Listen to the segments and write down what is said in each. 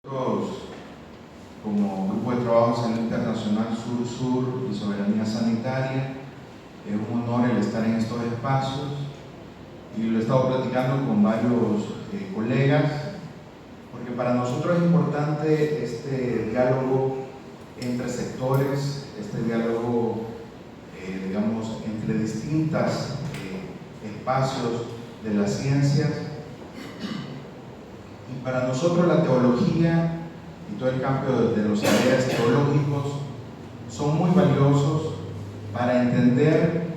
Nosotros, como Grupo de Trabajo de Salud Internacional Sur-Sur y Soberanía Sanitaria, es un honor el estar en estos espacios y lo he estado platicando con varios colegas, porque para nosotros es importante este diálogo entre sectores, este diálogo, digamos, entre distintos espacios de las ciencias. Y para nosotros la teología y todo el campo de los saberes teológicos son muy valiosos para entender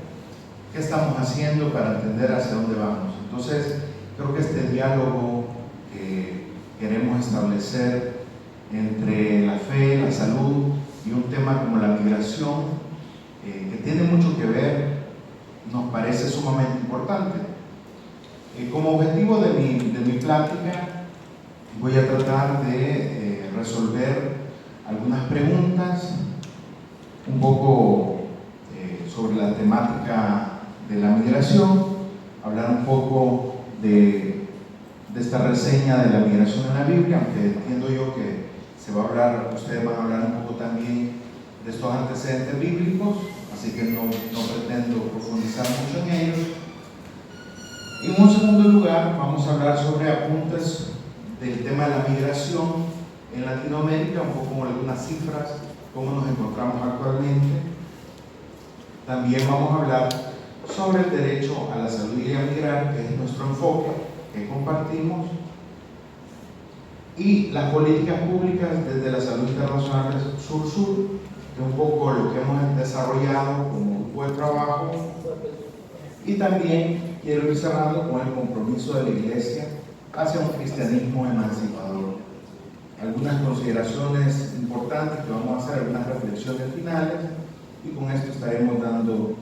qué estamos haciendo, para entender hacia dónde vamos. Entonces, creo que este diálogo que queremos establecer entre la fe, la salud y un tema como la migración, que tiene mucho que ver, nos parece sumamente importante. Como objetivo de mi plática, voy a tratar de resolver algunas preguntas un poco sobre la temática de la migración, hablar un poco de esta reseña de la migración en la Biblia, aunque entiendo yo que ustedes van a hablar un poco también de estos antecedentes bíblicos, así que no pretendo profundizar mucho en ellos. En un segundo lugar, vamos a hablar sobre apuntes del tema de la migración en Latinoamérica, un poco como algunas cifras, cómo nos encontramos actualmente. También vamos a hablar sobre el derecho a la salud y a migrar, que es nuestro enfoque, que compartimos, y las políticas públicas desde la salud internacional Sur-Sur, que es un poco lo que hemos desarrollado como grupo de trabajo. Y también quiero ir cerrando con el compromiso de la Iglesia hacia un cristianismo emancipador. Algunas consideraciones importantes que vamos a hacer, algunas reflexiones finales, y con esto estaremos dando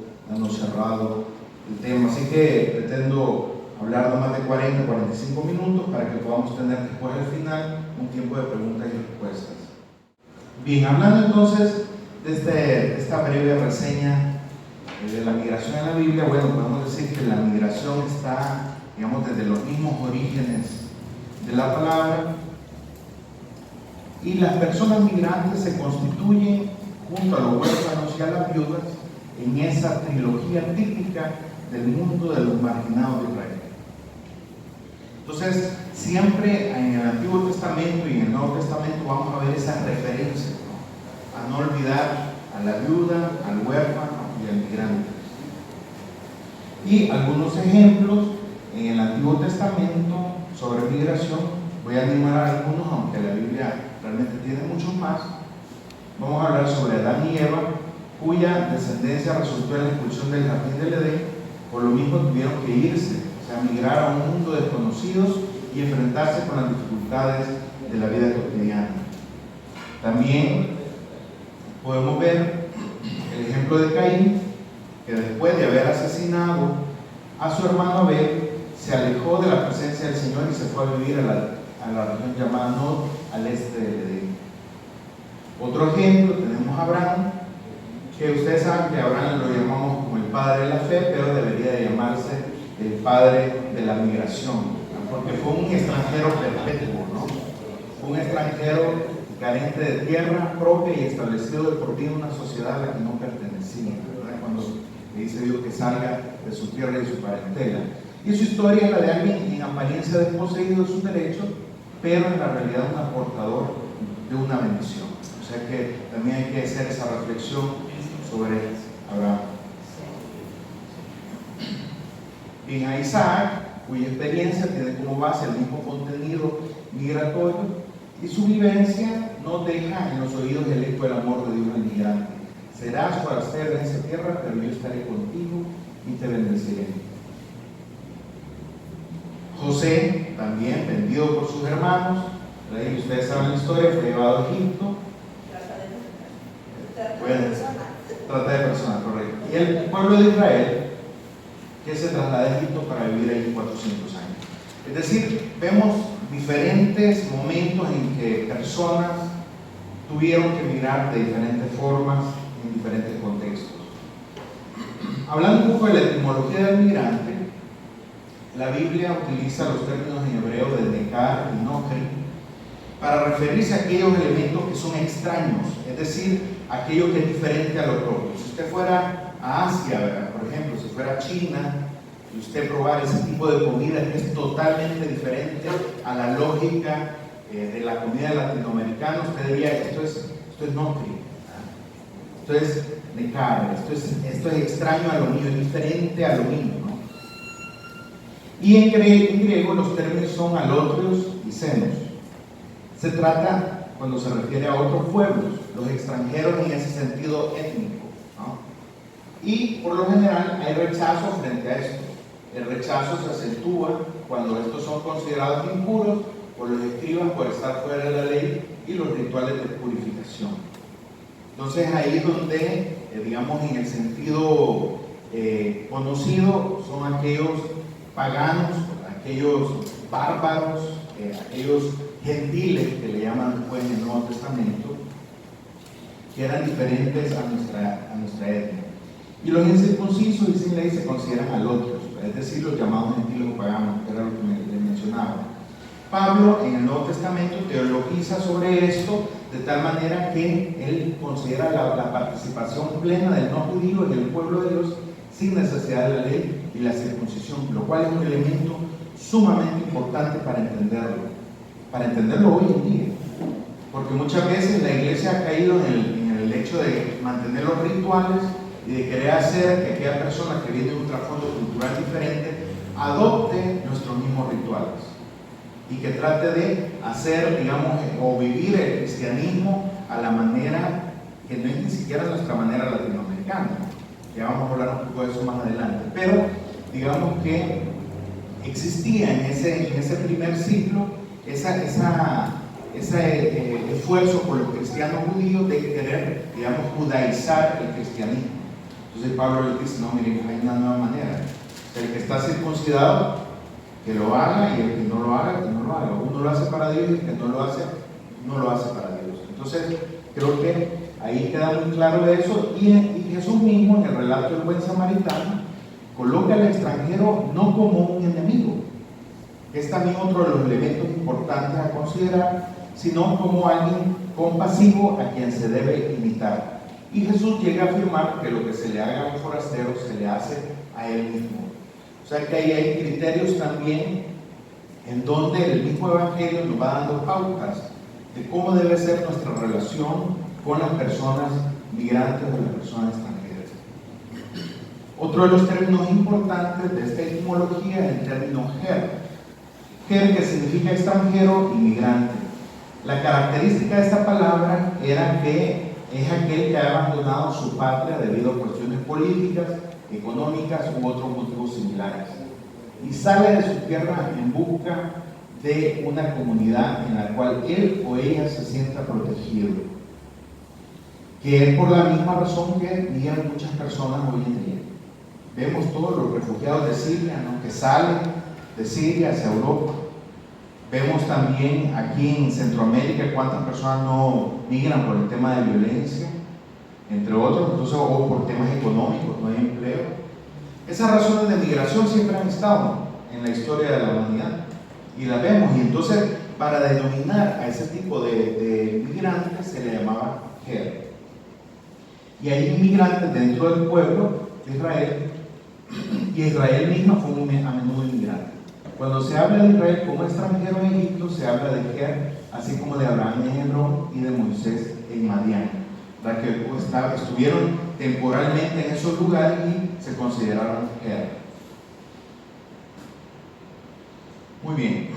cerrado el tema. Así que pretendo hablar no más de 40-45 minutos para que podamos tener después al final un tiempo de preguntas y respuestas. Bien, hablando entonces de esta breve reseña de la migración en la Biblia, bueno, podemos decir que la migración está, digamos, desde los mismos orígenes de la palabra, y las personas migrantes se constituyen junto a los huérfanos y a las viudas en esa trilogía típica del mundo de los marginados de Israel. Entonces, siempre en el Antiguo Testamento y en el Nuevo Testamento vamos a ver esa referencia, ¿no? A no olvidar a la viuda, al huérfano y al migrante. Y algunos ejemplos en el Antiguo Testamento sobre migración, voy a animar a algunos, aunque la Biblia realmente tiene muchos más. Vamos a hablar sobre Adán y Eva, cuya descendencia resultó en la expulsión del jardín del Edén. Por lo mismo tuvieron que irse, o sea, migrar a un mundo desconocido y enfrentarse con las dificultades de la vida cotidiana. También podemos ver el ejemplo de Caín, que después de haber asesinado a su hermano Abel, se alejó de la presencia del Señor y se fue a vivir a la región llamada Nod, al este del Edén. Otro ejemplo, tenemos a Abraham, que ustedes saben que a Abraham lo llamamos como el padre de la fe, pero debería de llamarse el padre de la migración, ¿no? Porque fue un extranjero perpetuo, ¿no? Un extranjero carente de tierra propia y establecido de por vida en una sociedad a la que no pertenecía, ¿verdad? Cuando le dice Dios que salga de su tierra y de su parentela. Y su historia es la de alguien en apariencia desposeído de sus derechos, pero en la realidad un aportador de una bendición. O sea que también hay que hacer esa reflexión sobre Abraham. Bien, a Isaac, cuya experiencia tiene como base el mismo contenido migratorio, y su vivencia no deja en los oídos el eco del amor de Dios al migrante. Serás forastero en esa tierra, pero yo estaré contigo y te bendeciré. José, también vendido por sus hermanos, ustedes saben la historia, fue llevado a Egipto. Bueno, trata de personas, correcto. Y el pueblo de Israel, que se traslada a Egipto para vivir ahí 400 años. Es decir, vemos diferentes momentos en que personas tuvieron que migrar de diferentes formas, en diferentes contextos. Hablando un poco de la etimología del migrante, la Biblia utiliza los términos en hebreo de Nekar y Nokri, para referirse a aquellos elementos que son extraños, es decir, aquello que es diferente a lo propio. Si usted fuera a Asia, ¿verdad? Por ejemplo, si fuera a China, y usted probara ese tipo de comida que es totalmente diferente a la lógica de la comida latinoamericana, usted diría, esto es nocri, esto es de carne, esto es extraño a lo mío, es diferente a lo mío, ¿no? Y en griego los términos son alotrios y senos. Se trata cuando se refiere a otros pueblos, los extranjeros en ese sentido étnico, ¿no? Y por lo general hay rechazo frente a esto. El rechazo se acentúa cuando estos son considerados impuros por los escribas por estar fuera de la ley y los rituales de purificación. Entonces ahí es donde, digamos, en el sentido conocido, son aquellos paganos, aquellos bárbaros, aquellos gentiles que le llaman después en el Nuevo Testamento, que eran diferentes a nuestra etnia. Y los incircuncisos, dice la ley, se consideran alotrios, es decir, los llamados gentiles o paganos, que era lo que le mencionaba. Pablo en el Nuevo Testamento teologiza sobre esto de tal manera que él considera la participación plena del no judío en el pueblo de Dios sin necesidad de la ley y la circuncisión, lo cual es un elemento sumamente importante para entenderlo hoy en día, porque muchas veces la iglesia ha caído en el hecho de mantener los rituales y de querer hacer que aquella persona que viene de un trasfondo cultural diferente adopte nuestros mismos rituales y que trate de hacer, digamos, o vivir el cristianismo a la manera que no es ni siquiera nuestra manera latinoamericana. Ya vamos a hablar un poco de eso más adelante, pero digamos que existía en ese primer siglo ese esfuerzo por los cristianos judíos de querer, digamos, judaizar el cristianismo. Entonces Pablo les dice, no, miren, hay una nueva manera. El que está circuncidado, que lo haga, y el que no lo haga, que no lo haga. Uno lo hace para Dios y el que no lo hace, no lo hace para Dios. Entonces creo que ahí queda muy claro eso, y Jesús mismo en el relato del buen samaritano coloca al extranjero no como un enemigo, que es también otro de los elementos importantes a considerar, sino como alguien compasivo a quien se debe imitar. Y Jesús llega a afirmar que lo que se le haga a un forastero se le hace a él mismo. O sea que ahí hay criterios también en donde el mismo Evangelio nos va dando pautas de cómo debe ser nuestra relación con las personas migrantes o las personas extranjeras. Otro de los términos importantes de esta etimología es el término ger, que significa extranjero y migrante. La característica de esta palabra era que es aquel que ha abandonado su patria debido a cuestiones políticas, económicas u otros motivos similares, y sale de su tierra en busca de una comunidad en la cual él o ella se sienta protegido, que es por la misma razón que viven muchas personas hoy en día. Vemos todos los refugiados de Siria, ¿no?, que salen de Siria hacia Europa. Vemos también aquí en Centroamérica cuántas personas no migran por el tema de violencia, entre otros, entonces, o por temas económicos, no hay empleo. Esas razones de migración siempre han estado en la historia de la humanidad y las vemos, y entonces para denominar a ese tipo de migrantes se le llamaba ger. Y hay inmigrantes dentro del pueblo de Israel, y Israel misma fue a menudo inmigrante. Cuando se habla de Israel como extranjero en Egipto, se habla de ger, así como de Abraham en Hebrón y de Moisés en Madián, para que estuvieron temporalmente en esos lugares y se consideraron ger. Muy bien.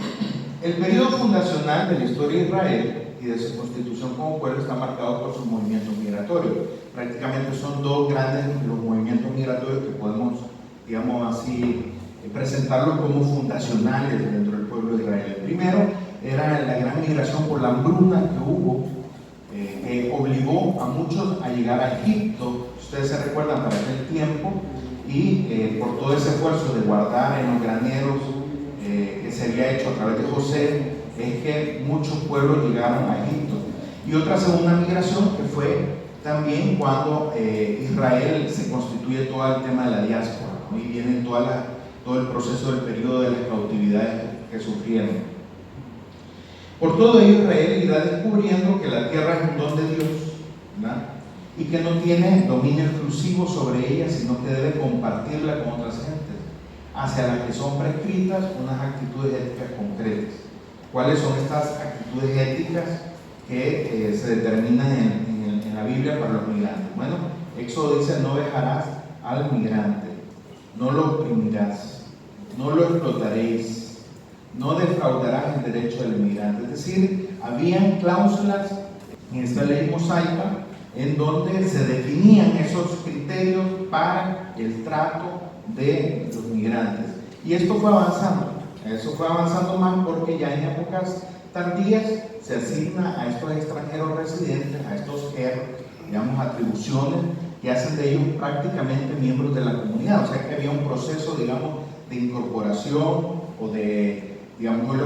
El periodo fundacional de la historia de Israel y de su constitución como pueblo está marcado por sus movimientos migratorios. Prácticamente son dos grandes los movimientos migratorios que podemos, digamos así, presentarlos como fundacionales dentro del pueblo de Israel. El primero era la gran migración por la hambruna que hubo, que obligó a muchos a llegar a Egipto. Ustedes se recuerdan para aquel tiempo, y por todo ese esfuerzo de guardar en los graneros que se había hecho a través de José, es que muchos pueblos llegaron a Egipto. Y otra segunda migración que fue también cuando Israel se constituye todo el tema de la diáspora, ¿no? Y viene todo el proceso del periodo de las cautividades que sufrieron. Por todo ello, Israel irá descubriendo que la tierra es un don de Dios, ¿verdad? Y que no tiene dominio exclusivo sobre ella, sino que debe compartirla con otras gentes, hacia las que son prescritas unas actitudes éticas concretas. ¿Cuáles son estas actitudes éticas que se determinan en la Biblia para los migrantes? Bueno, Éxodo dice: no dejarás al migrante, no lo oprimirás, no lo explotaréis, no defraudarás el derecho del migrante. Es decir, habían cláusulas en esta ley mosaica en donde se definían esos criterios para el trato de los migrantes. Y esto fue avanzando. Eso fue avanzando más porque ya en épocas tardías se asigna a estos extranjeros residentes, a estos digamos, atribuciones que hacen de ellos prácticamente miembros de la comunidad. O sea que había un proceso, digamos, de incorporación o de, digamos, hoy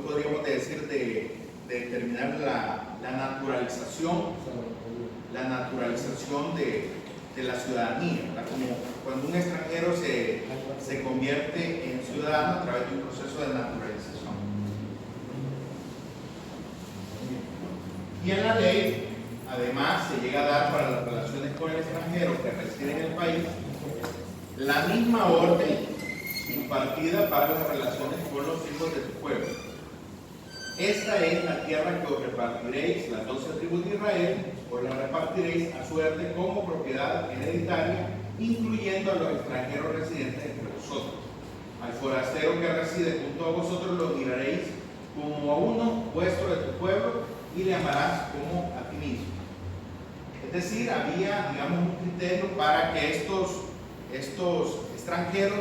podríamos decir de determinar la naturalización de la ciudadanía, ¿verdad? Como cuando un extranjero se convierte en ciudadano a través de un proceso de naturalización. Y en la ley, además, se llega a dar para las relaciones con el extranjero que reside en el país la misma orden impartida para las relaciones con los hijos de tu pueblo. Esta es la tierra que os repartiréis, las 12 tribus de Israel, os la repartiréis a suerte como propiedad hereditaria, incluyendo a los extranjeros residentes entre vosotros. Al forastero que reside junto a vosotros lo miraréis como a uno vuestro de tu pueblo y le amarás como a ti mismo. Es decir, había, digamos, un criterio para que estos extranjeros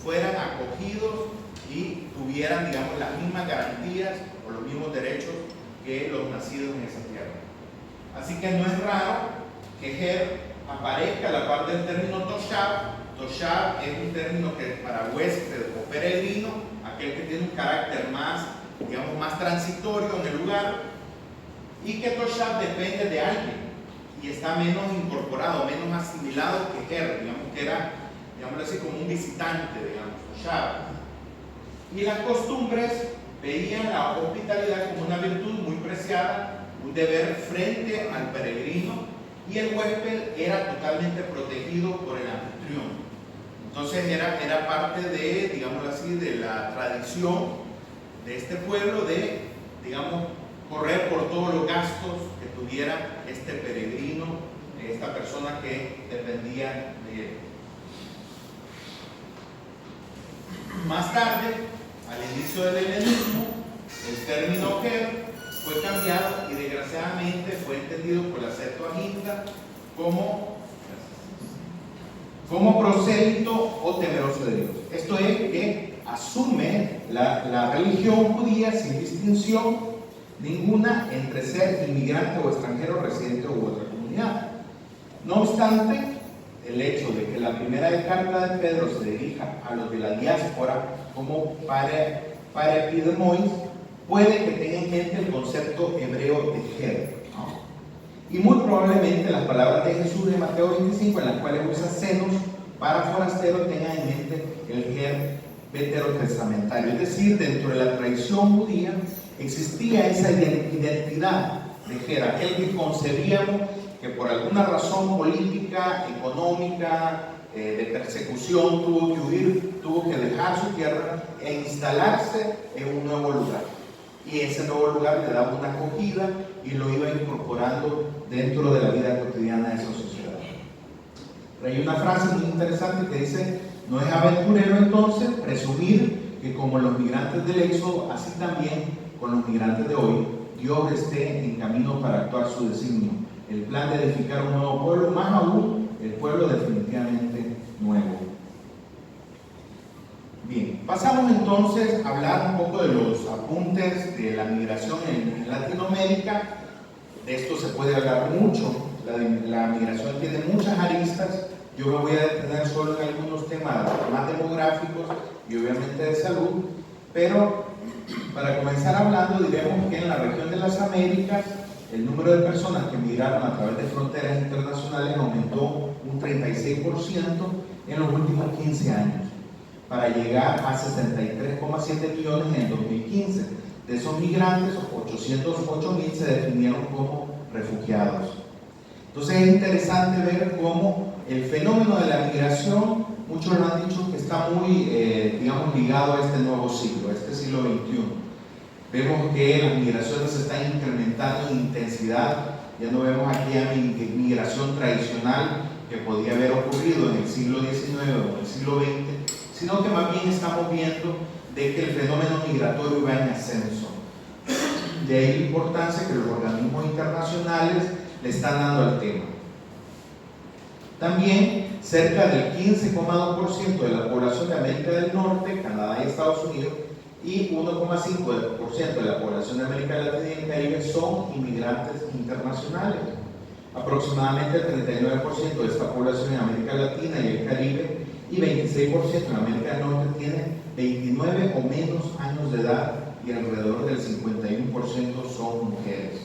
fueran acogidos y tuvieran, digamos, las mismas garantías o los mismos derechos que los nacidos en esa tierra. Así que no es raro que Ger aparezca a la par del término Toshav. Toshav es un término que para huésped o peregrino, aquel que tiene un carácter más, digamos, más transitorio en el lugar, y que Toshav depende de alguien y está menos incorporado, menos asimilado que Ger, digamos que era, digámoslo así, como un visitante, digamos, Toshav. Y las costumbres veían la hospitalidad como una virtud muy preciada, un deber frente al peregrino, y el huésped era totalmente protegido por el anfitrión. Entonces era parte de, digámoslo así, de la tradición de este pueblo de, digamos, correr por todos los gastos que tuviera este peregrino, esta persona que dependía de él. Más tarde, al inicio del helenismo, el término Ger fue cambiado y desgraciadamente fue entendido por la Septuaginta como prosélito o temeroso de Dios. Esto es que asume la religión judía sin distinción ninguna entre ser inmigrante o extranjero residente u otra comunidad. No obstante, el hecho de que la primera carta de Pedro se dirija a los de la diáspora como para epidemóis, puede que tenga en mente el concepto hebreo de Ger, ¿no? Y muy probablemente las palabras de Jesús de Mateo 25, en las cuales usa senos para forastero, tengan en mente el Ger veterotestamentario. Es decir, dentro de la tradición judía existía esa identidad de Ger, aquel que concebíamos que por alguna razón política, económica, de persecución tuvo que huir, tuvo que dejar su tierra e instalarse en un nuevo lugar. Y ese nuevo lugar le daba una acogida y lo iba incorporando dentro de la vida cotidiana de esa sociedad. Pero hay una frase muy interesante que dice: no es aventurero entonces presumir que como los migrantes del Éxodo, así también con los migrantes de hoy, Dios esté en camino para actuar su designio, el plan de edificar un nuevo pueblo, más aún el pueblo definitivamente nuevo. Bien, pasamos entonces a hablar un poco de los apuntes de la migración en Latinoamérica. De esto se puede hablar mucho. La migración tiene muchas aristas. Yo me voy a detener solo en algunos temas más demográficos y obviamente de salud, pero para comenzar hablando diremos que en la región de las Américas el número de personas que migraron a través de fronteras internacionales aumentó un 36% en los últimos 15 años, para llegar a 63,7 millones en el 2015. De esos migrantes, 808.000 se definieron como refugiados. Entonces es interesante ver cómo el fenómeno de la migración, muchos lo han dicho que está muy, digamos, ligado a este nuevo siglo, a este siglo XXI. Vemos que las migraciones se están incrementando en intensidad. Ya no vemos aquella migración tradicional que podía haber ocurrido en el siglo XIX o en el siglo XX, sino que más bien estamos viendo de que el fenómeno migratorio va en ascenso. De ahí la importancia que los organismos internacionales le están dando al tema. También cerca del 15,2% de la población de América del Norte, Canadá y Estados Unidos, y 1,5% de la población de América Latina y el Caribe son inmigrantes internacionales. Aproximadamente el 39% de esta población en América Latina y el Caribe y 26% en América del Norte tiene 29 o menos años de edad y alrededor del 51% son mujeres.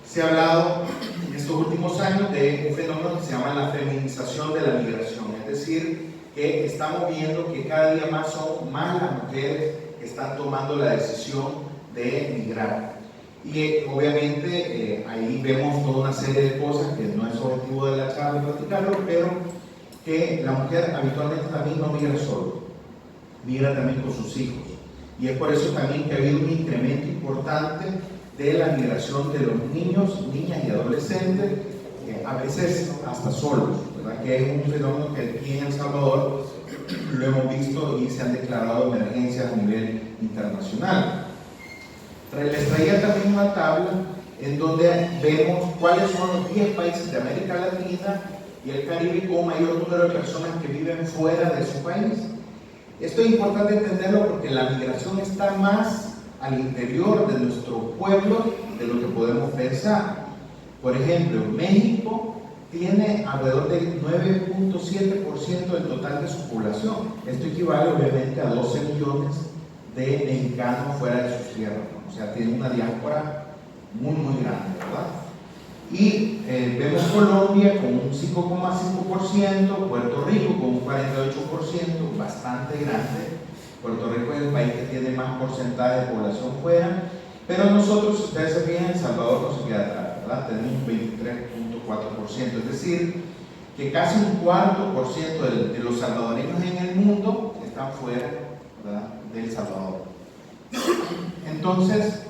Se ha hablado en estos últimos años de un fenómeno que se llama la feminización de la migración, es decir, que estamos viendo que cada día más son más las mujeres que están tomando la decisión de migrar. Y obviamente ahí vemos toda una serie de cosas que no es objetivo de la charla platicarlo, pero que la mujer habitualmente también no migra solo, migra también con sus hijos. Y es por eso también que ha habido un incremento importante de la migración de los niños, niñas y adolescentes, a veces hasta solos, ¿verdad? Que es un fenómeno que aquí en El Salvador lo hemos visto y se han declarado emergencias a nivel internacional. Les traía también una tabla en donde vemos cuáles son los 10 países de América Latina y el Caribe con mayor número de personas que viven fuera de su país. Esto es importante entenderlo porque la migración está más al interior de nuestro pueblo de lo que podemos pensar. Por ejemplo, México tiene alrededor del 9.7% del total de su población. Esto equivale obviamente a 12 millones de mexicanos fuera de sus tierras. O sea, tiene una diáspora muy grande, ¿verdad? Y vemos Colombia con un 5,5%, Puerto Rico con un 48%, bastante grande. Puerto Rico es el país que tiene más porcentaje de población fuera, pero nosotros, si ustedes se fijan, El Salvador no se queda atrás, ¿verdad? Tenemos un 23.4%, es decir, que casi un 4% de los salvadoreños en el mundo están fuera, ¿verdad?, de El Salvador. Entonces,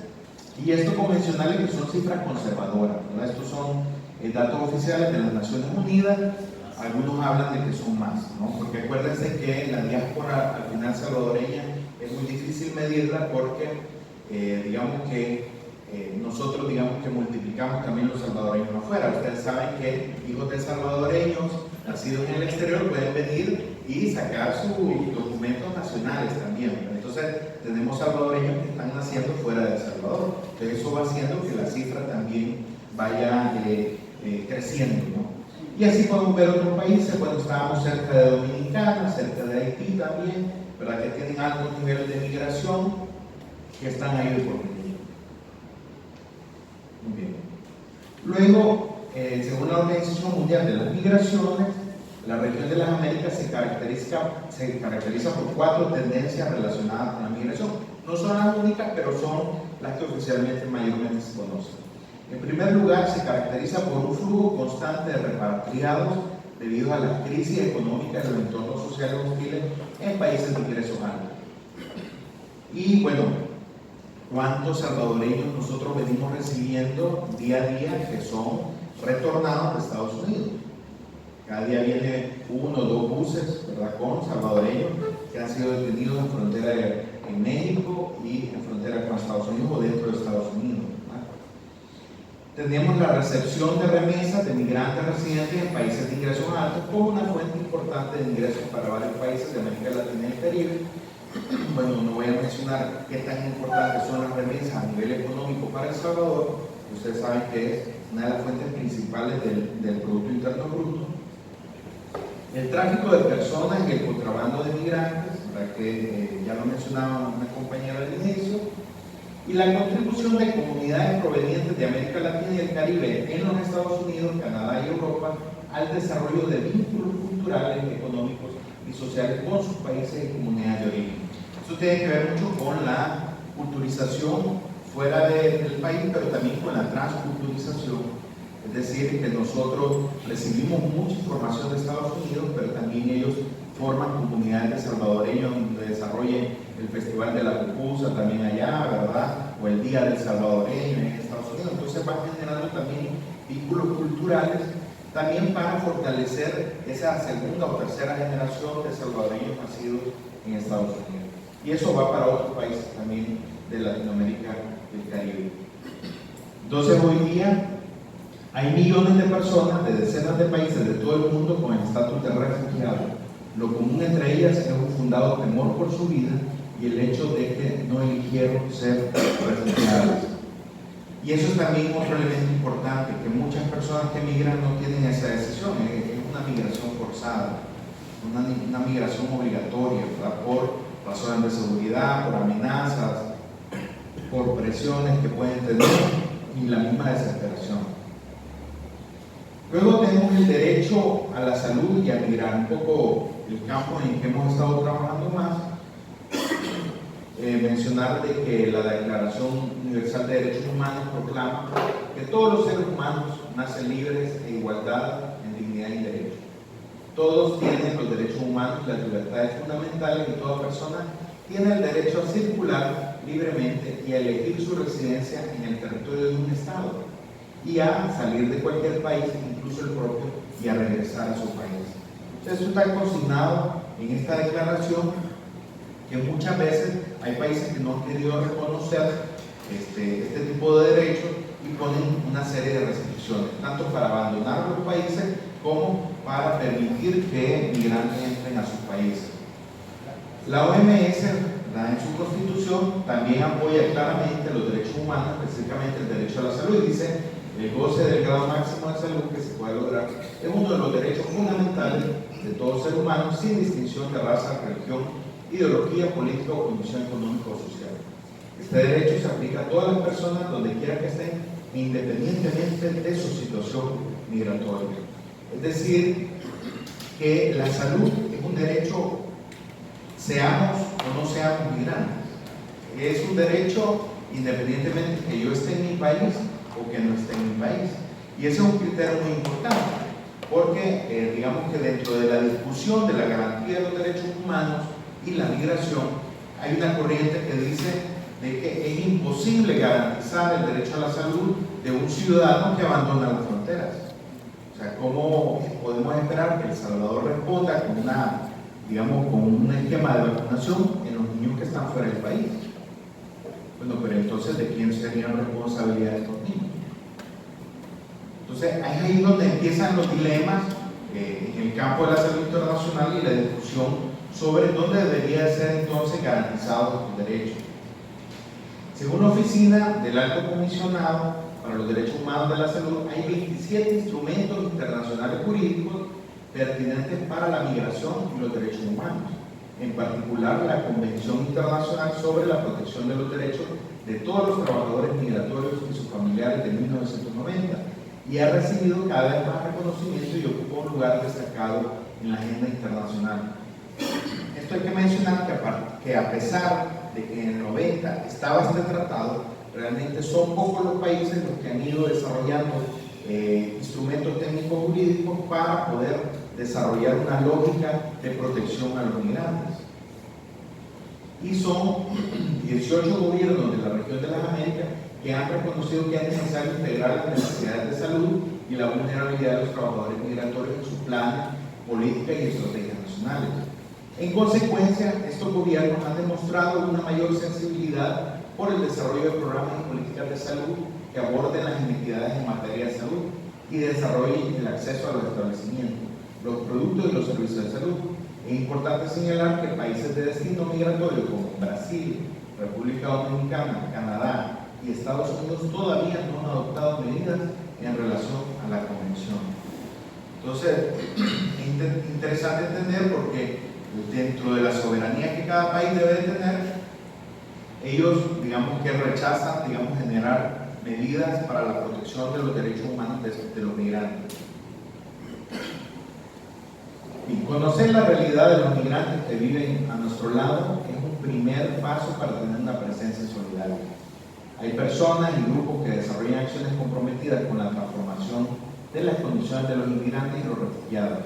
y esto convencionales que son cifras conservadoras, ¿verdad? Estos son datos oficiales de las Naciones Unidas. Algunos hablan de que son más, ¿no? Porque acuérdense que la diáspora al final salvadoreña es muy difícil medirla porque digamos que nosotros digamos que multiplicamos también los salvadoreños afuera. Ustedes saben que hijos de salvadoreños nacidos en el exterior pueden venir y sacar sus documentos nacionales también, ¿verdad? Entonces tenemos salvadoreños que están naciendo fuera de El Salvador. Entonces eso va haciendo que la cifra también vaya creciendo, ¿no? Y así podemos ver otros países, cuando estábamos cerca de Dominicana, cerca de Haití también, ¿verdad?, que tienen altos niveles de migración, que están ahí de por medio. Muy bien. Luego, según la Organización Mundial de las Migraciones, la región de las Américas se caracteriza por 4 tendencias relacionadas con la migración. No son las únicas, pero son las que oficialmente mayormente se conocen. En primer lugar, se caracteriza por un flujo constante de repatriados debido a las crisis económicas de los entornos sociales hostiles en países de ingresos altos. Y bueno, ¿cuántos salvadoreños nosotros venimos recibiendo día a día que son retornados de Estados Unidos? Cada día viene 1 o 2 buses, ¿verdad?, con salvadoreños que han sido detenidos en frontera en México y en frontera con Estados Unidos o dentro de Estados Unidos. Tenemos la recepción de remesas de migrantes residentes en países de ingresos altos como una fuente importante de ingresos para varios países de América Latina y el Caribe. Bueno, no voy a mencionar qué tan importantes son las remesas a nivel económico para El Salvador. Ustedes saben que es una de las fuentes principales del Producto Interno Bruto. El tráfico de personas y el contrabando de migrantes, ¿verdad?, que ya lo mencionaba una compañera al inicio. Y la contribución de comunidades provenientes de América Latina y el Caribe en los Estados Unidos, Canadá y Europa al desarrollo de vínculos culturales, económicos y sociales con sus países y comunidades de origen. Eso tiene que ver mucho con la culturización fuera del país, pero también con la transculturización. Es decir, que nosotros recibimos mucha información de Estados Unidos, pero también ellos forman comunidades de salvadoreños donde desarrollen el Festival de la Pupusa también allá, ¿verdad? O el Día del Salvadoreño en Estados Unidos. Entonces van generando también vínculos culturales, también para fortalecer esa segunda o tercera generación de salvadoreños nacidos en Estados Unidos. Y eso va para otros países también de Latinoamérica y el Caribe. Entonces hoy día hay millones de personas de decenas de países de todo el mundo con el estatus de refugiado. Lo común entre ellas es un fundado temor por su vida y el hecho de que no eligieron ser refugiados. Y eso es también otro elemento importante, que muchas personas que emigran no tienen esa decisión, es una migración forzada, una migración obligatoria, ¿verdad? Por razones de seguridad, por amenazas, por presiones que pueden tener y la misma desesperación. Luego tenemos el derecho a la salud y a migrar un poco el campo en el que hemos estado trabajando más. Mencionar de que la Declaración Universal de Derechos Humanos proclama que todos los seres humanos nacen libres e igualdad en dignidad y derecho. Todos tienen los derechos humanos y las libertades fundamentales y toda persona tiene el derecho a circular libremente y a elegir su residencia en el territorio de un Estado y a salir de cualquier país, incluso el propio, y a regresar a su país. Entonces, esto está consignado en esta declaración, que muchas veces hay países que no han querido reconocer este tipo de derechos y ponen una serie de restricciones, tanto para abandonar los países como para permitir que migrantes entren a sus países. La OMS, en su constitución, también apoya claramente los derechos humanos, específicamente el derecho a la salud, y dice: el goce del grado máximo de salud que se puede lograr es uno de los derechos fundamentales de todo ser humano, sin distinción de raza, religión, ideología, política o condición económica o social. Este derecho se aplica a todas las personas donde quiera que estén, independientemente de su situación migratoria. Es decir, que la salud es un derecho, seamos o no seamos migrantes. Es un derecho independientemente que yo esté en mi país o que no esté en mi país. Y ese es un criterio muy importante, porque digamos que dentro de la discusión de la garantía de los derechos humanos y la migración, hay una corriente que dice de que es imposible garantizar el derecho a la salud de un ciudadano que abandona las fronteras. O sea, ¿cómo podemos esperar que El Salvador responda con con un esquema de vacunación en los niños que están fuera del país? Bueno, pero entonces, ¿de quién sería la responsabilidad de estos niños? Entonces, es ahí donde empiezan los dilemas en el campo de la salud internacional y la discusión sobre dónde debería ser entonces garantizados los derechos. Según la Oficina del Alto Comisionado para los Derechos Humanos de la Salud, hay 27 instrumentos internacionales jurídicos pertinentes para la migración y los derechos humanos, en particular la Convención Internacional sobre la Protección de los Derechos de todos los trabajadores migratorios y sus familiares de 1990, y ha recibido cada vez más reconocimiento y ocupa un lugar destacado en la agenda internacional. Esto hay que mencionar que a pesar de que en el 90 estaba este tratado, realmente son pocos los países los que han ido desarrollando instrumentos técnicos jurídicos para poder desarrollar una lógica de protección a los migrantes. Y son 18 gobiernos de la región de las Américas que han reconocido que es necesario integrar las necesidades de salud y la vulnerabilidad de los trabajadores migratorios en sus planes, políticas y estrategias nacionales. En consecuencia, estos gobiernos han demostrado una mayor sensibilidad por el desarrollo de programas y políticas de salud que aborden las inequidades en materia de salud y desarrollen el acceso a los establecimientos, los productos y los servicios de salud. Es importante señalar que países de destino migratorio como Brasil, República Dominicana, Canadá y Estados Unidos todavía no han adoptado medidas en relación a la convención. Entonces, es interesante entender porque dentro de la soberanía que cada país debe tener, ellos, digamos que rechazan, generar medidas para la protección de los derechos humanos de los migrantes. Y conocer la realidad de los migrantes que viven a nuestro lado es un primer paso para tener una presencia solidaria. Hay personas y grupos que desarrollan acciones comprometidas con la transformación de las condiciones de los inmigrantes y los refugiados.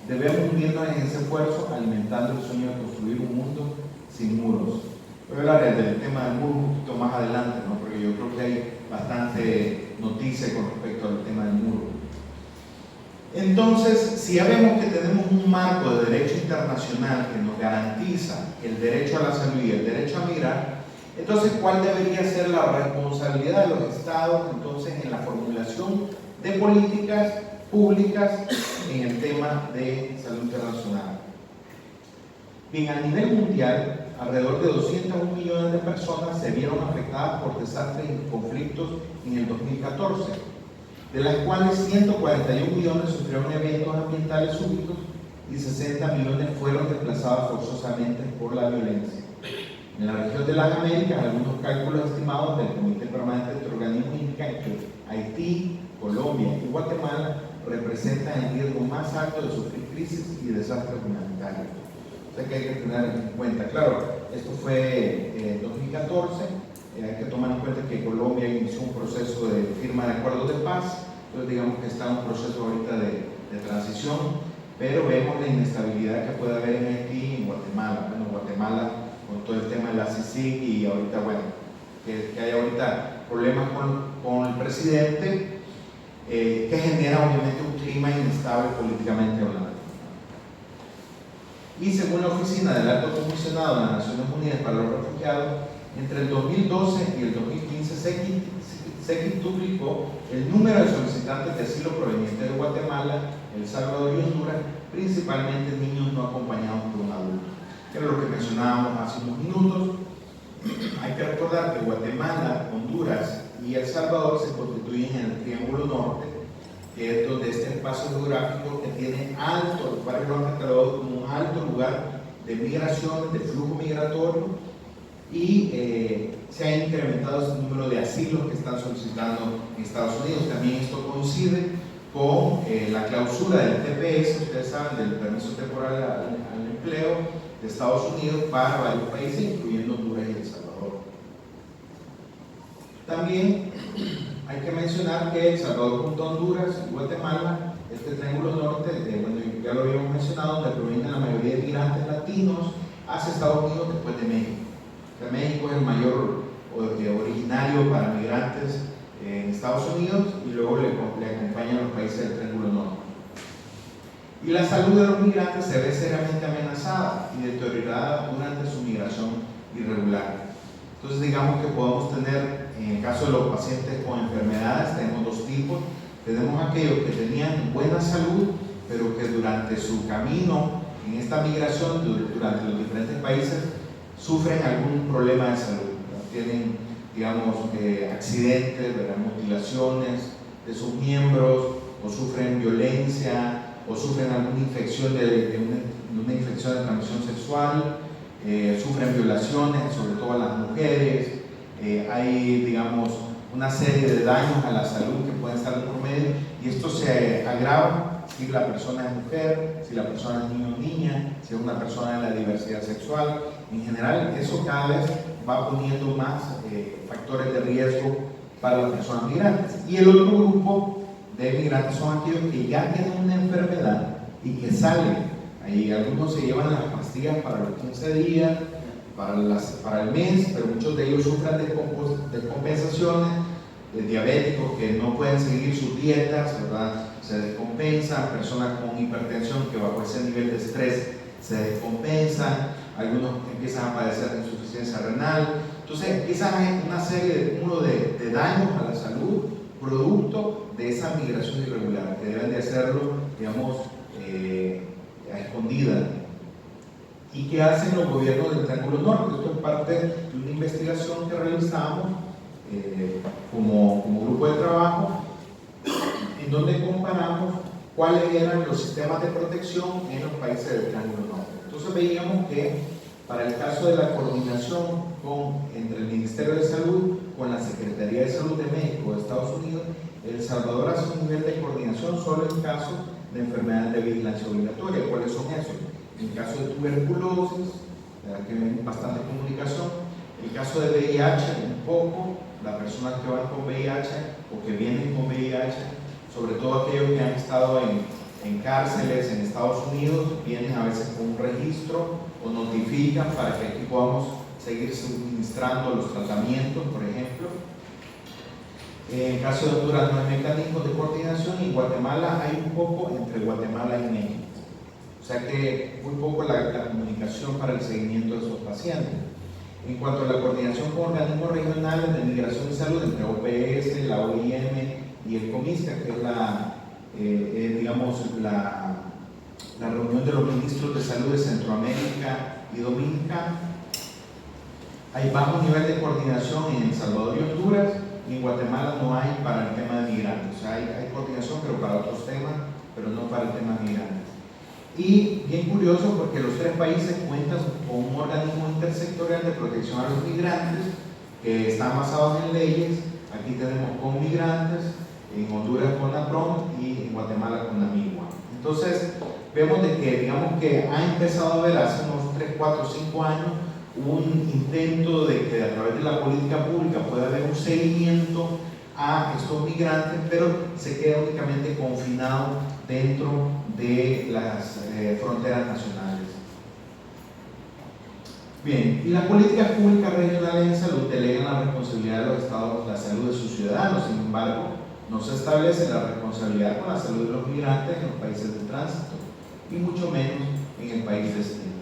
Debemos unirnos en ese esfuerzo, alimentando el sueño de construir un mundo sin muros. Voy a hablar del tema del muro un poquito más adelante, ¿no? Porque yo creo que hay bastante noticia con respecto al tema del muro. Entonces, si ya vemos que tenemos un marco de derecho internacional que nos garantiza el derecho a la salud y el derecho a migrar, entonces, ¿cuál debería ser la responsabilidad de los estados entonces en la formulación de políticas públicas en el tema de salud internacional? Bien, a nivel mundial, alrededor de 201 millones de personas se vieron afectadas por desastres y conflictos en el 2014, de las cuales 141 millones sufrieron eventos ambientales súbitos y 60 millones fueron desplazados forzosamente por la violencia. En la región de las Américas, algunos cálculos estimados del Comité Permanente de Organismos indican que Haití, Colombia y Guatemala representan el riesgo más alto de sufrir crisis y desastres humanitarios. O sea que hay que tener en cuenta. Claro, esto fue en 2014, hay que tomar en cuenta que Colombia inició un proceso de firma de acuerdos de paz, entonces digamos que está en un proceso ahorita de transición, pero vemos la inestabilidad que puede haber en Haití y en Guatemala. Bueno, Guatemala con todo el tema de la CICIG y ahorita, bueno, que hay ahorita problemas con el presidente, que genera obviamente un clima inestable políticamente hablando. Y según la Oficina del Alto Comisionado de las Naciones Unidas para los Refugiados, entre el 2012 y el 2015 se quintuplicó el número de solicitantes de asilo provenientes de Guatemala, El Salvador y Honduras, principalmente niños no acompañados por un adulto. Era lo que mencionábamos hace unos minutos. Hay que recordar que Guatemala, Honduras y El Salvador se constituyen en el Triángulo Norte, que es donde este espacio geográfico que tiene alto, varios lo han catalogado como un alto lugar de migración, de flujo migratorio, y se ha incrementado ese número de asilos que están solicitando en Estados Unidos. También esto coincide con la clausura del TPS, ustedes saben, del permiso temporal al empleo de Estados Unidos para varios países, incluyendo Honduras y El Salvador. También hay que mencionar que El Salvador junto a Honduras y Guatemala, este triángulo norte, bueno, ya lo habíamos mencionado, donde provienen la mayoría de migrantes latinos hacia Estados Unidos después de México. O sea, México es el mayor originario para migrantes en Estados Unidos y luego le acompañan los países del triángulo norte. Y la salud de los migrantes se ve seriamente amenazada y deteriorada durante su migración irregular. Entonces digamos que podemos tener, en el caso de los pacientes con enfermedades, tenemos dos tipos. Tenemos aquellos que tenían buena salud, pero que durante su camino en esta migración, durante los diferentes países, sufren algún problema de salud. Tienen, digamos, accidentes, mutilaciones de sus miembros, o sufren violencia, o sufren alguna infección de una infección de transmisión sexual, sufren violaciones, sobre todo a las mujeres, hay, digamos, una serie de daños a la salud que pueden estar por medio, y esto se agrava si la persona es mujer, si la persona es niño o niña, si es una persona de la diversidad sexual. En general, eso cada vez va poniendo más factores de riesgo para las personas migrantes. Y el otro grupo de migrantes son aquellos que ya tienen una enfermedad y que salen. Ahí algunos se llevan las pastillas para los 15 días, para el mes, pero muchos de ellos sufren descompensaciones, diabéticos que no pueden seguir sus dietas, ¿verdad? Se descompensan, personas con hipertensión que bajo ese nivel de estrés se descompensan, algunos empiezan a padecer de insuficiencia renal. Entonces empiezan una serie de daños a la salud producto de esa migración irregular, que deben de hacerlo, digamos, a escondida. ¿Y qué hacen los gobiernos del Triángulo Norte? Esto es parte de una investigación que realizamos como grupo de trabajo, en donde comparamos cuáles eran los sistemas de protección en los países del Triángulo Norte. Entonces veíamos que para el caso de la coordinación entre el Ministerio de Salud con la Secretaría de Salud de México de Estados Unidos, El Salvador hace un nivel de coordinación solo en caso de enfermedades de vigilancia obligatoria. ¿Cuáles son esos? En caso de tuberculosis, que hay bastante comunicación. El caso de VIH, un poco, las personas que van con VIH o que vienen con VIH, sobre todo aquellos que han estado en cárceles en Estados Unidos, vienen a veces con un registro o notifican para que aquí podamos seguir suministrando los tratamientos, por ejemplo. En el caso de Honduras no hay mecanismos de coordinación y en Guatemala hay un poco entre Guatemala y México. O sea que muy poco la comunicación para el seguimiento de esos pacientes. En cuanto a la coordinación con organismos regionales de migración y salud entre OPS, la OIM y el COMISCA, que es digamos la reunión de los ministros de salud de Centroamérica y Dominicana, hay bajo nivel de coordinación en El Salvador y Honduras, y en Guatemala no hay para el tema de migrantes. O sea, hay coordinación pero para otros temas, pero no para el tema de migrantes. Y bien curioso porque los tres países cuentan con un organismo intersectorial de protección a los migrantes que están basados en leyes. Aquí tenemos con migrantes, en Honduras con APROM y en Guatemala con AMIGUA. Entonces vemos de que, digamos que ha empezado a haber hace unos 3, 4, 5 años un intento de que a través de la política pública pueda haber un seguimiento a estos migrantes, pero se queda únicamente confinado dentro de las fronteras nacionales. Bien, y las políticas públicas regionales en salud delegan la responsabilidad de los estados la salud de sus ciudadanos. Sin embargo, no se establece la responsabilidad con la salud de los migrantes en los países de tránsito y mucho menos en el país de destino.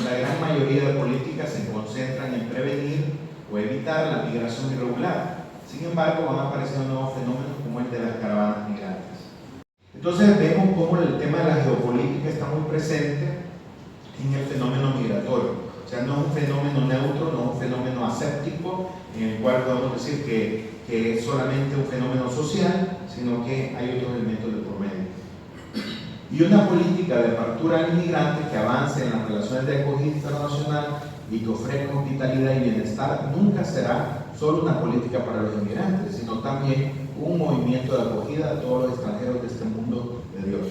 La gran mayoría de políticas se concentran en prevenir o evitar la migración irregular. Sin embargo, van apareciendo nuevos fenómenos como el de las caravanas migrantes. Entonces vemos cómo el tema de la geopolítica está muy presente en el fenómeno migratorio. O sea, no es un fenómeno neutro, no es un fenómeno aséptico, en el cual podemos decir que es solamente un fenómeno social, sino que hay otros elementos de por medio. Y una política de apertura al inmigrante que avance en las relaciones de acogida internacional y que ofrezca hospitalidad y bienestar nunca será solo una política para los inmigrantes, sino también un movimiento de acogida a todos los extranjeros de este mundo de Dios.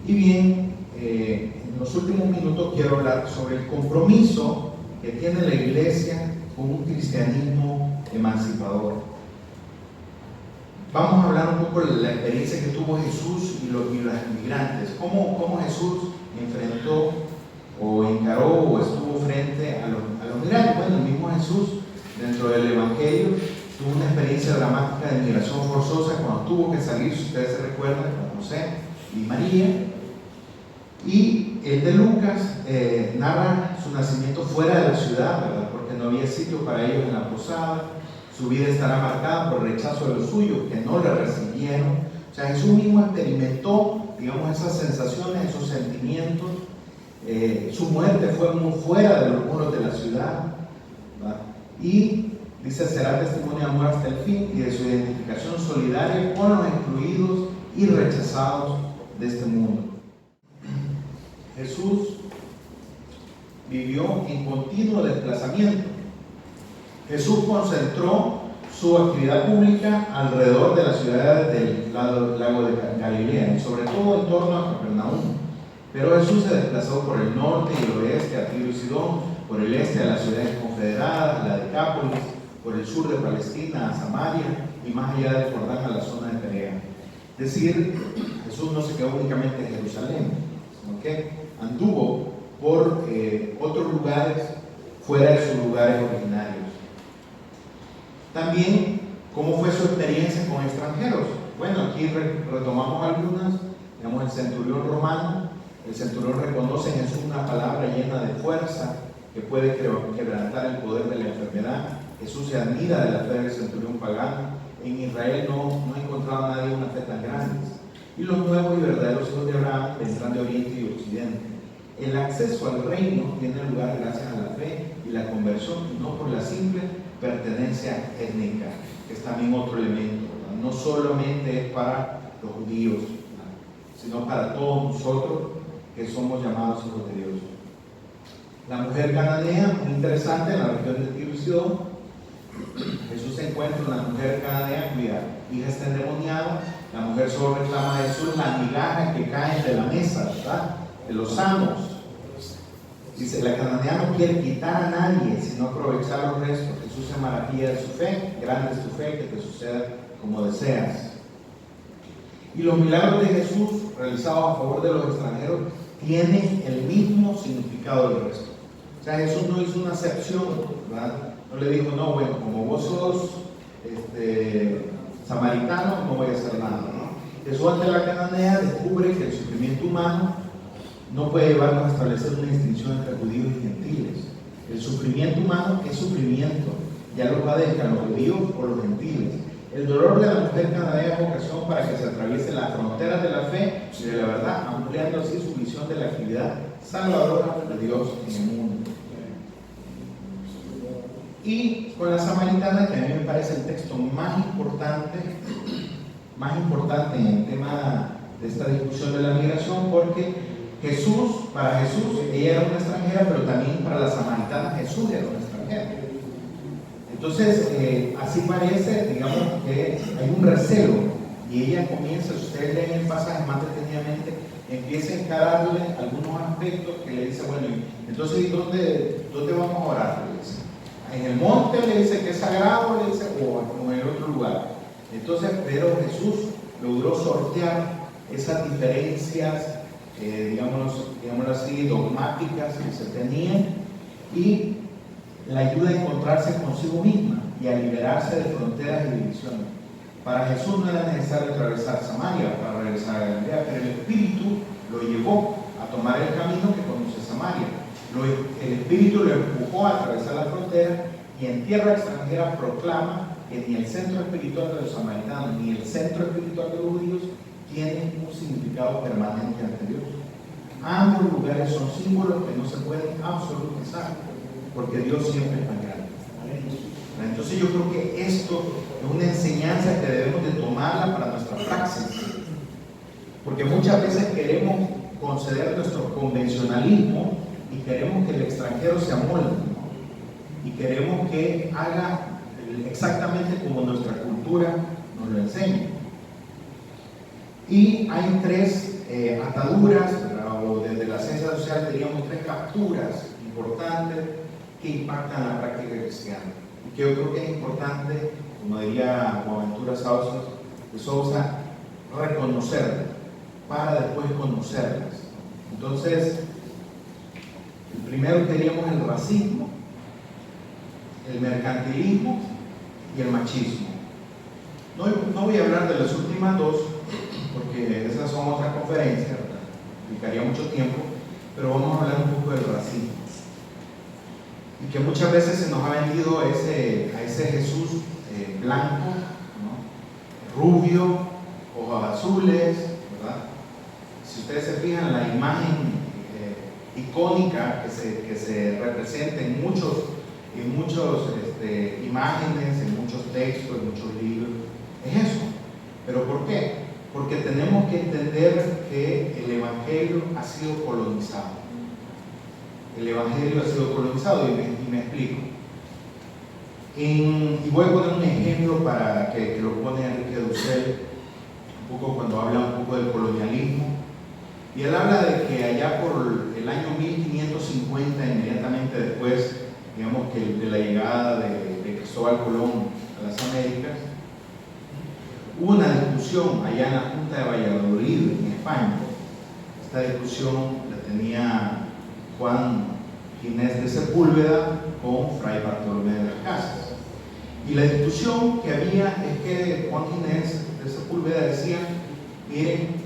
Y bien, en los últimos minutos quiero hablar sobre el compromiso que tiene la Iglesia con un cristianismo emancipador. Vamos a hablar un poco de la experiencia que tuvo Jesús y los inmigrantes. ¿Cómo Jesús enfrentó o encaró o estuvo frente a los migrantes? Bueno, el mismo Jesús, dentro del Evangelio, tuvo una experiencia dramática de migración forzosa cuando tuvo que salir, si ustedes se recuerdan, con José y María. Y el de Lucas narra su nacimiento fuera de la ciudad, ¿verdad? Porque no había sitio para ellos en la posada. Su vida estará marcada por el rechazo de los suyos, que no le recibieron. O sea, Jesús mismo experimentó, digamos, esas sensaciones, esos sentimientos. Su muerte fue muy fuera de los muros de la ciudad, ¿verdad? Y dice, será testimonio de amor hasta el fin y de su identificación solidaria con los excluidos y rechazados de este mundo. Jesús vivió en continuo desplazamiento. Jesús concentró su actividad pública alrededor de las ciudades del lago de Galilea, y sobre todo en torno a Capernaum. Pero Jesús se desplazó por el norte y el oeste a Tiro y Sidón, por el este a las ciudades confederadas, la Decápolis, por el sur de Palestina a Samaria y más allá del Jordán a la zona de Perea. Es decir, Jesús no se quedó únicamente en Jerusalén, sino que anduvo por otros lugares fuera de sus lugares originarios. También, ¿cómo fue su experiencia con extranjeros? Bueno, aquí retomamos algunas. Digamos, el centurión romano. El centurión reconoce en Jesús una palabra llena de fuerza que puede quebrantar el poder de la enfermedad. Jesús se admira de la fe del centurión pagano. En Israel no ha encontrado a nadie una fe tan grande. Y los nuevos y verdaderos hijos de Abraham vendrán de oriente y occidente. El acceso al reino tiene lugar gracias a la fe y la conversión, y no por la simple pertenencia étnica, que es también otro elemento, ¿verdad? No solamente es para los judíos, ¿verdad? Sino para todos nosotros que somos llamados hijos de Dios. La mujer cananea, muy interesante, en la región de Tiro y Sidón. Jesús se encuentra una mujer cananea cuya hija está endemoniada La mujer solo reclama de Jesús la migaja que cae de la mesa, ¿verdad? De los sanos. Dice, la cananea no quiere quitar a nadie, sino aprovechar los restos. Jesús se maravilla de su fe, grande es tu fe, que te suceda como deseas. Y los milagros de Jesús realizados a favor de los extranjeros tienen el mismo significado del resto. O sea, Jesús no hizo una acepción, ¿verdad? No le dijo, no, bueno, como vos sos samaritano, no voy a hacer nada, ¿no? Jesús ante la cananea descubre que el sufrimiento humano no puede llevarnos a establecer una distinción entre judíos y gentiles. El sufrimiento humano es sufrimiento, ya lo padezcan los judíos o los gentiles. El dolor de la mujer cananea es ocasión para que se atraviesen las fronteras de la fe y de la verdad, ampliando así su visión de la actividad salvadora de Dios en el mundo. Y con la samaritana, que a mí me parece el texto más importante en el tema de esta discusión de la migración, porque para Jesús, ella era una extranjera, pero también para la samaritana Jesús era una extranjera. Entonces, así parece, digamos, que hay un recelo, y ella comienza, si ustedes leen el pasaje más detenidamente, empieza a encararle algunos aspectos que le dice, bueno, entonces, ¿dónde vamos a orar? Le dice. En el monte le dice que es sagrado, le dice, o en el otro lugar. Entonces, pero Jesús logró sortear esas diferencias, digámoslo así, dogmáticas que se tenían, y la ayuda a encontrarse consigo misma y a liberarse de fronteras y divisiones. Para Jesús no era necesario atravesar Samaria para regresar a Galilea, pero el Espíritu lo llevó a tomar el camino que conduce a Samaria. El Espíritu lo empujó a atravesar la frontera y en tierra extranjera proclama que ni el centro espiritual de los samaritanos ni el centro espiritual de los judíos tienen un significado permanente ante Dios. Ambos lugares son símbolos que no se pueden absolutizar, porque Dios siempre es más grande. Entonces yo creo que esto es una enseñanza que debemos de tomarla para nuestra praxis, porque muchas veces queremos conceder nuestro convencionalismo y queremos que el extranjero se amolde, ¿no? Y queremos que haga exactamente como nuestra cultura nos lo enseña. Y hay tres ataduras, o desde la ciencia social diríamos tres capturas importantes que impactan la práctica cristiana. Y que yo creo que es importante, como diría Boaventura de Sousa, reconocerlas para después conocerlas. Entonces, el primero teníamos el racismo, el mercantilismo y el machismo. No voy a hablar de las últimas dos, porque esas son otras conferencias, ¿verdad? Implicaría mucho tiempo, pero vamos a hablar un poco del racismo. Y que muchas veces se nos ha vendido a ese Jesús blanco, ¿no? Rubio, ojos azules, ¿verdad? Si ustedes se fijan, la imagen icónica que se representa en muchas imágenes, en muchos textos, en muchos libros, es eso. ¿Pero por qué? Porque tenemos que entender que el Evangelio ha sido colonizado. El Evangelio ha sido colonizado, y me explico. Y voy a poner un ejemplo para que lo pone Enrique Dussel, un poco cuando habla un poco del colonialismo. Y él habla de que allá por el año 1550, inmediatamente después, digamos que de la llegada de Cristóbal Colón a las Américas, hubo una discusión allá en la Junta de Valladolid, en España. Esta discusión la tenía Juan Ginés de Sepúlveda con Fray Bartolomé de las Casas. Y la discusión que había es que Juan Ginés de Sepúlveda decía, miren,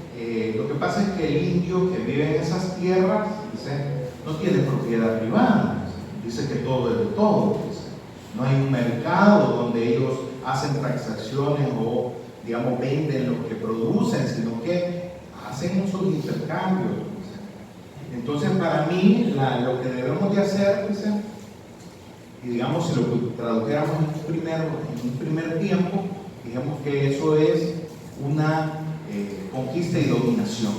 lo que pasa es que el indio que vive en esas tierras, dice, no tiene propiedad privada, dice que todo es de todo, dice. No hay un mercado donde ellos hacen transacciones o, digamos, venden lo que producen, sino que hacen un solo intercambio, dice. Entonces, para mí, lo que debemos de hacer, dice, y digamos, si lo tradujéramos en un primer tiempo, digamos que eso es una conquista y dominación,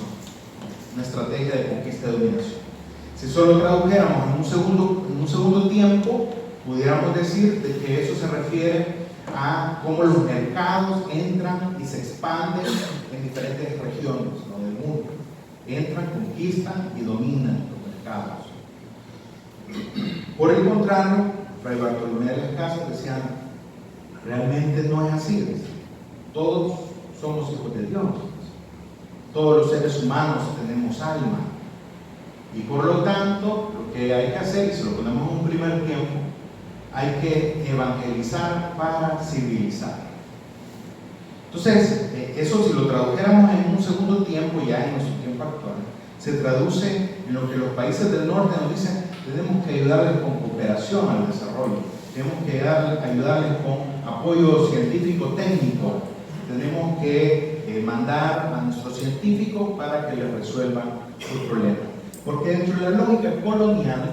una estrategia de conquista y dominación. Si solo tradujéramos en un segundo tiempo, pudiéramos decir de que eso se refiere a cómo los mercados entran y se expanden en diferentes regiones, ¿no?, del mundo. Entran, conquistan y dominan los mercados. Por el contrario, Fray Bartolomé de las Casas decía, realmente no es así. Todos somos hijos de Dios. Todos los seres humanos tenemos alma. Y por lo tanto, lo que hay que hacer, y si lo ponemos en un primer tiempo, hay que evangelizar para civilizar. Entonces, eso si lo tradujéramos en un segundo tiempo, ya en nuestro tiempo actual, se traduce en lo que los países del norte nos dicen: tenemos que ayudarles con cooperación al desarrollo, tenemos que ayudarles con apoyo científico-técnico, tenemos que mandar a nuestros científicos para que les resuelvan sus problemas. Porque dentro de la lógica colonial,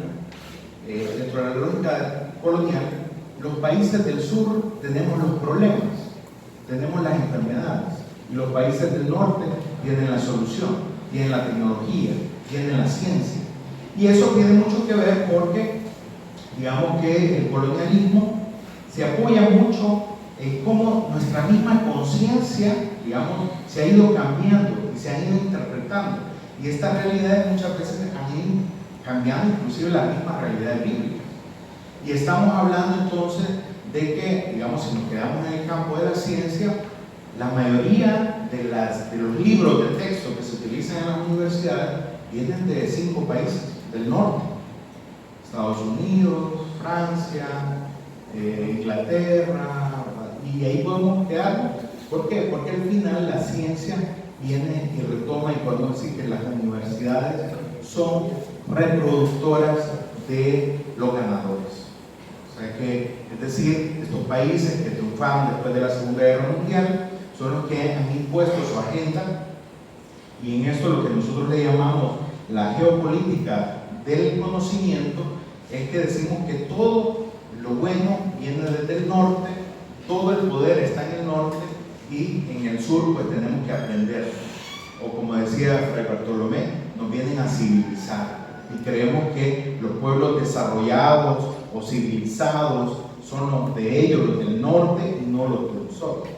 los países del sur tenemos los problemas, tenemos las enfermedades, y los países del norte tienen la solución, tienen la tecnología, tienen la ciencia. Y eso tiene mucho que ver porque, digamos que el colonialismo se apoya mucho en cómo nuestra misma conciencia, digamos, se ha ido cambiando y se ha ido interpretando. Y estas realidades muchas veces han ido cambiando inclusive la misma realidad bíblica. Y estamos hablando entonces de que, digamos, si nos quedamos en el campo de la ciencia, la mayoría de los libros de texto que se utilizan en las universidades vienen de 5 países del norte: Estados Unidos, Francia, Inglaterra, y ahí podemos quedarnos. ¿Por qué? Porque al final la ciencia viene y retoma, y podemos decir que las universidades son reproductoras de los ganadores. O sea que, es decir, estos países que triunfaron después de la Segunda Guerra Mundial son los que han impuesto su agenda, y en esto lo que nosotros le llamamos la geopolítica del conocimiento es que decimos que todo lo bueno viene desde el norte, todo el poder está en el norte, y en el sur pues tenemos que aprender, o como decía Fray Bartolomé, nos vienen a civilizar, y creemos que los pueblos desarrollados o civilizados son los de ellos, los del norte, y no los de nosotros.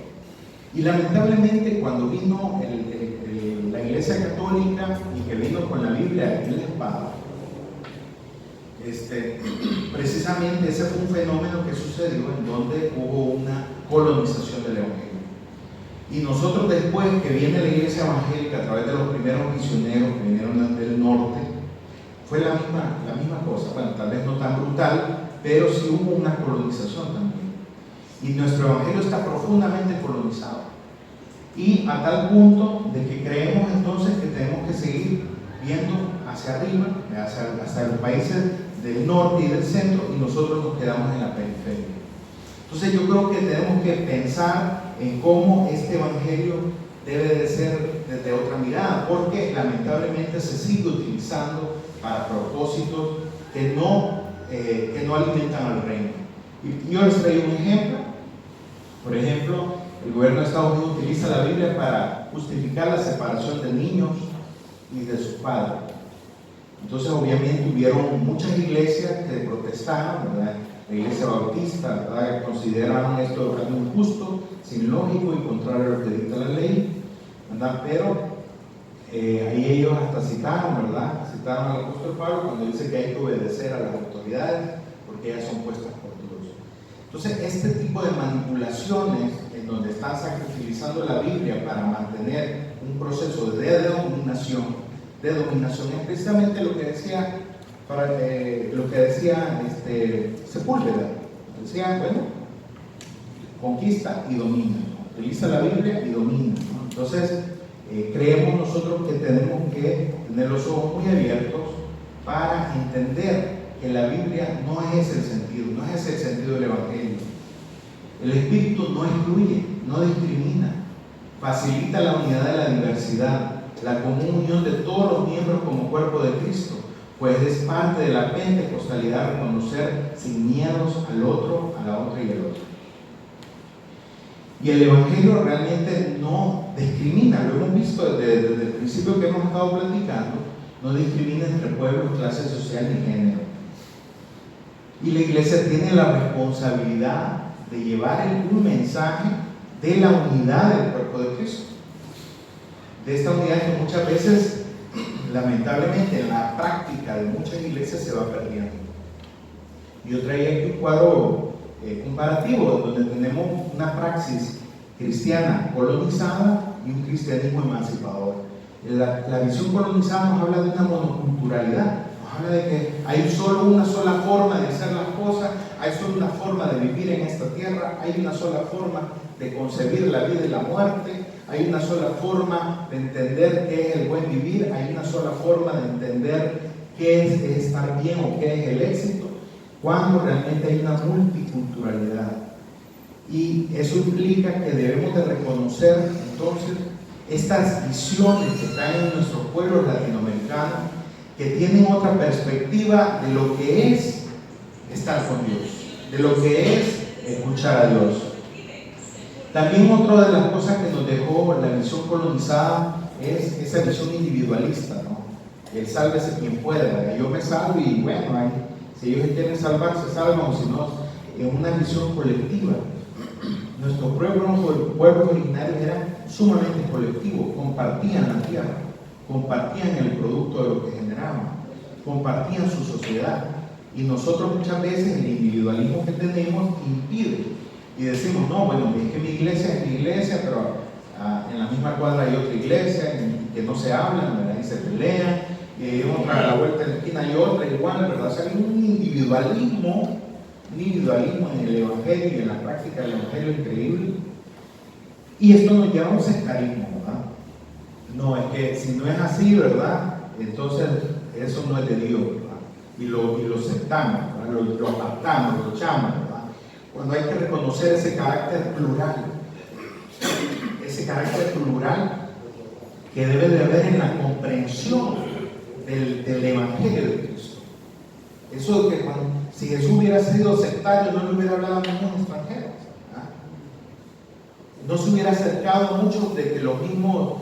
Y lamentablemente, cuando vino la Iglesia Católica y que vino con la Biblia en la espada, precisamente ese fue un fenómeno que sucedió en donde hubo una colonización del Evangelio. Y nosotros, después que viene la Iglesia evangélica a través de los primeros misioneros que vinieron del norte, fue la misma cosa. Bueno, tal vez no tan brutal, pero sí hubo una colonización también. Y nuestro Evangelio está profundamente colonizado. Y a tal punto de que creemos entonces que tenemos que seguir viendo hacia arriba, hacia los países del norte y del centro, y nosotros nos quedamos en la periferia. Entonces yo creo que tenemos que pensar en cómo este Evangelio debe de ser desde otra mirada, porque lamentablemente se sigue utilizando para propósitos que no alimentan al reino. Y yo les traigo un ejemplo. Por ejemplo, el gobierno de Estados Unidos utiliza la Biblia para justificar la separación de niños y de sus padres. Entonces, obviamente, hubieron muchas iglesias que protestaron, ¿verdad? La iglesia bautista, ¿verdad?, consideraron esto algo injusto, sin lógico y contrario a lo que dicta la ley, ¿verdad? Pero ahí ellos hasta citaron, ¿verdad? Citaron al apóstol Pablo cuando dice que hay que obedecer a las autoridades porque ellas son puestas por Dios. Entonces, este tipo de manipulaciones en donde están utilizando la Biblia para mantener un proceso de dominación es precisamente lo que decía Sepúlveda. Decía, bueno, conquista y domina, ¿no? Utiliza la Biblia y domina, ¿no? Entonces, creemos nosotros que tenemos que tener los ojos muy abiertos para entender que la Biblia no es el sentido del Evangelio. El Espíritu no excluye, no discrimina, facilita la unidad de la diversidad, la común unión de todos los miembros como cuerpo de Cristo, pues es parte de la pentecostalidad reconocer sin miedos al otro, a la otra y al otro. Y el Evangelio realmente no discrimina, lo hemos visto desde el principio que hemos estado platicando, no discrimina entre pueblos, clase social ni género. Y la iglesia tiene la responsabilidad de llevar un mensaje de la unidad del cuerpo de Cristo. De esta unidad que muchas veces, lamentablemente, en la práctica de muchas iglesias se va perdiendo. Yo traía aquí un cuadro comparativo donde tenemos una praxis cristiana colonizada y un cristianismo emancipador. La visión colonizada nos habla de una monoculturalidad, nos habla de que hay solo una sola forma de hacer las cosas, hay solo una forma de vivir en esta tierra, hay una sola forma de concebir la vida y la muerte, hay una sola forma de entender qué es el buen vivir, hay una sola forma de entender qué es estar bien o qué es el éxito, cuando realmente hay una multiculturalidad. Y eso implica que debemos de reconocer entonces estas visiones que están en nuestros pueblos latinoamericanos, que tienen otra perspectiva de lo que es estar con Dios, de lo que es escuchar a Dios. También otra de las cosas que nos dejó la visión colonizada es esa visión individualista, ¿no? El sálvese quien pueda, yo me salvo y bueno, si ellos quieren salvarse, salvan, o si no, en una visión colectiva. Nuestros pueblos originarios eran sumamente colectivos, compartían la tierra, compartían el producto de lo que generaban, compartían su sociedad. Y nosotros muchas veces el individualismo que tenemos impide. Y decimos, no, bueno, es que mi iglesia es mi iglesia, pero en la misma cuadra hay otra iglesia que no se hablan, ¿verdad? Y se pelean, y hay otra a la vuelta de la esquina hay otra igual, ¿verdad? O sea, hay un individualismo en el Evangelio y en la práctica del Evangelio increíble. Y esto nos lleva a un sectarismo, ¿verdad? No, es que si no es así, ¿verdad? Entonces eso no es de Dios, ¿verdad? Y lo sectamos, ¿verdad? Lo apartamos, lo echamos, ¿verdad? Cuando hay que reconocer ese carácter plural que debe de haber en la comprensión del Evangelio de Cristo. Eso de que si Jesús hubiera sido sectario, no le hubiera hablado a muchos extranjeros, ¿verdad? No se hubiera acercado a muchos de que los mismos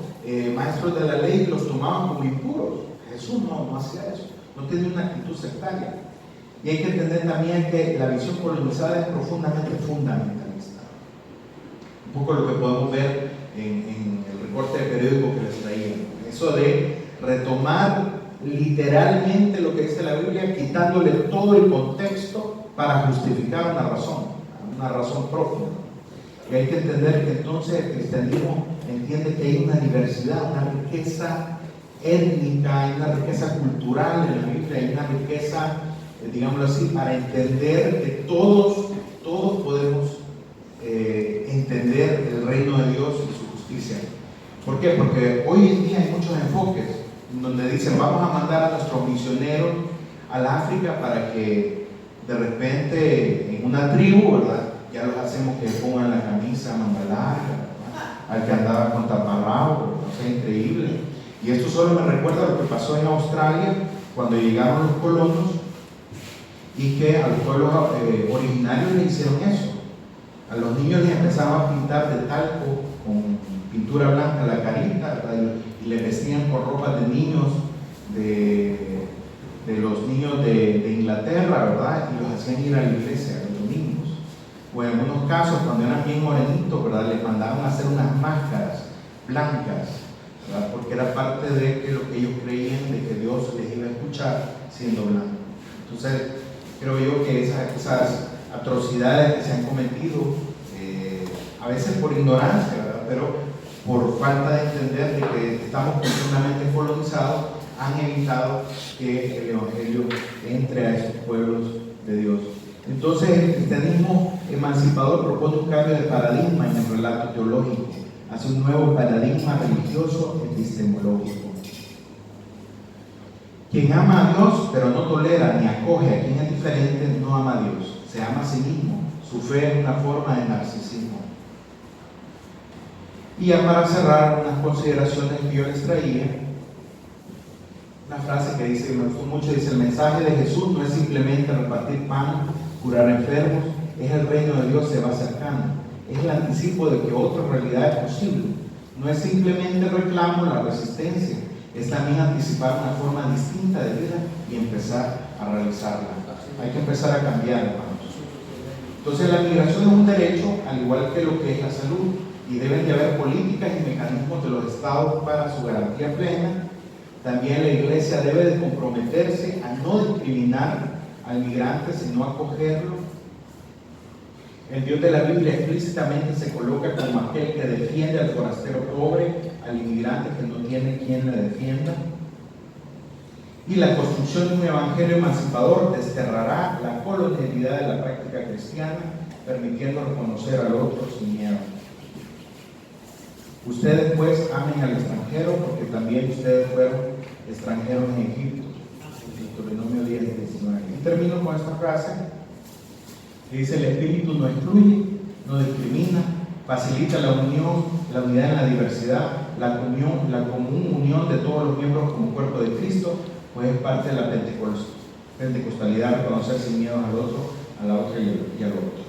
maestros de la ley los tomaban como impuros. Jesús no hacía eso, no tenía una actitud sectaria. Y hay que entender también que la visión colonizada es profundamente fundamentalista. Un poco lo que podemos ver en el recorte de periódico que les traía. Eso de retomar literalmente lo que dice la Biblia, quitándole todo el contexto para justificar una razón propia. Y hay que entender que entonces el cristianismo entiende que hay una diversidad, una riqueza étnica, hay una riqueza cultural en la Biblia, hay una riqueza, digámoslo así, para entender que todos podemos entender el reino de Dios y su justicia. ¿Por qué? Porque hoy en día hay muchos enfoques donde dicen vamos a mandar a nuestros misioneros al África para que de repente en una tribu, ¿verdad? Ya los hacemos que pongan la camisa manga larga, ¿verdad? Al que andaba con taparrabo, o sea, increíble. Y esto solo me recuerda lo que pasó en Australia cuando llegaron los colonos y que a los pueblos originarios le hicieron eso. A los niños les empezaban a pintar de talco con pintura blanca la carita, ¿verdad? Y les vestían con ropas de niños de los niños de Inglaterra, ¿verdad? Y los hacían ir a la iglesia los domingos. O en algunos casos, cuando eran bien morenitos, ¿verdad? Les mandaban a hacer unas máscaras blancas, ¿verdad? Porque era parte de lo que ellos creían de que Dios les iba a escuchar siendo blanco. Entonces, creo yo que esas atrocidades que se han cometido, a veces por ignorancia, ¿verdad? Pero por falta de entender de que estamos profundamente colonizados, han evitado que el Evangelio entre a esos pueblos de Dios. Entonces, el cristianismo emancipador propone un cambio de paradigma en el relato teológico, hace un nuevo paradigma religioso epistemológico. Quien ama a Dios, pero no tolera ni acoge a quien es diferente, no ama a Dios, se ama a sí mismo. Su fe es una forma de narcisismo. Y ya para cerrar, unas consideraciones que yo les traía, una frase que dice, me gustó mucho, dice: el mensaje de Jesús no es simplemente repartir pan, curar enfermos, es el reino de Dios se va acercando, es el anticipo de que otra realidad es posible. No es simplemente el reclamo, la resistencia, es también anticipar una forma distinta de vida y empezar a realizarla. Hay que empezar a cambiar, hermanos. Entonces la migración es un derecho, al igual que lo que es la salud, y deben de haber políticas y mecanismos de los estados para su garantía plena. También la Iglesia debe de comprometerse a no discriminar al migrante, sino acogerlo. El Dios de la Biblia explícitamente se coloca como aquel que defiende al forastero pobre, al inmigrante que no tiene quien le defienda. Y la construcción de un evangelio emancipador desterrará la colonialidad de la práctica cristiana, permitiendo reconocer al otro sin miedo. Ustedes pues amen al extranjero, porque también ustedes fueron extranjeros en Egipto. Deuteronomio 10:19. Y termino con esta frase que dice: el Espíritu no excluye, no discrimina, facilita la unión, la unidad en la diversidad, la común unión de todos los miembros como cuerpo de Cristo, pues es parte de la pentecostalidad, reconocer sin miedo al otro, a la otra y al otro.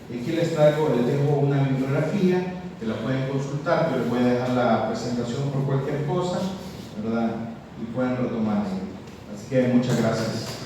Y aquí les dejo una bibliografía que la pueden consultar. Yo les voy a dejar la presentación por cualquier cosa, ¿verdad? Y pueden retomar. Así que muchas gracias.